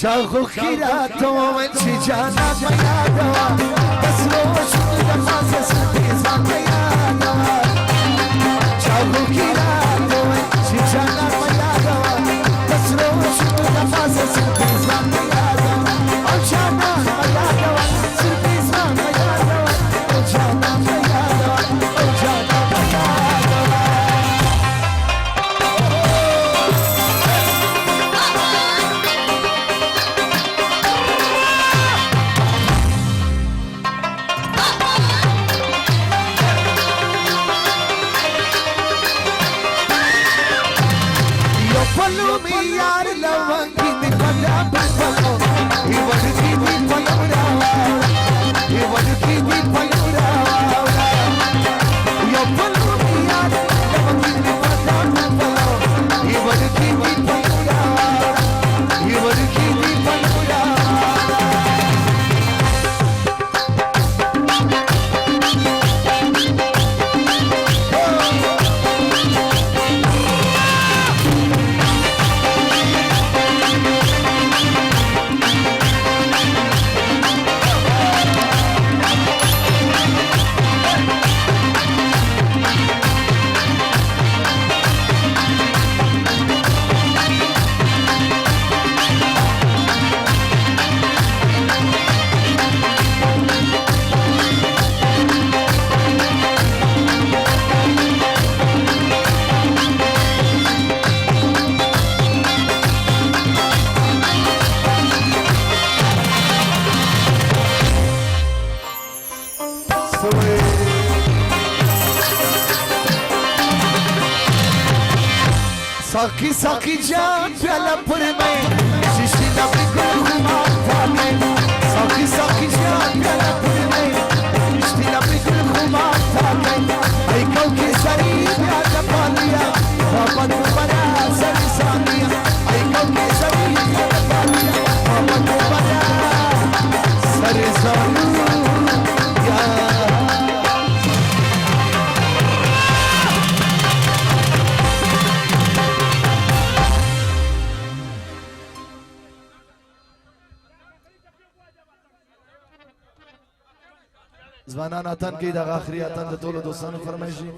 चाहो खीरा तो मैं जाना मया दवा बस वो शुद्ध दफा से सुनते मया दवा चाहो खीरा तो मैं जाना मया दवा बस वो शुद्ध दफा से सुनते मया दवा और जाना मया दवा सुनते मया दवा और जाना मया दवा और जाना मया दवा Follow me, yaar, lawangi ni palab follow. He want to keep me follow. He want to keep me follow. Yo follow me, yaar, lawangi ni palab follow. He want to keep me follow. He want to keep me follow. साकी साकी जान प्याला पर में शिशिला बिल्कुल घुमार था मैं साकी साकी जान प्याला पर में शिशिला बिल्कुल घुमार था मैं आई कौ के सरी प्यार जपा लिया बाबा तुम्हारा सरी सानिया आई कौ के सरी प्यार जपा लिया बाबा तुम्हारा सरी सानिया زمانان اتن کې د اخري اتن د ټولو دوستانو فرمایشي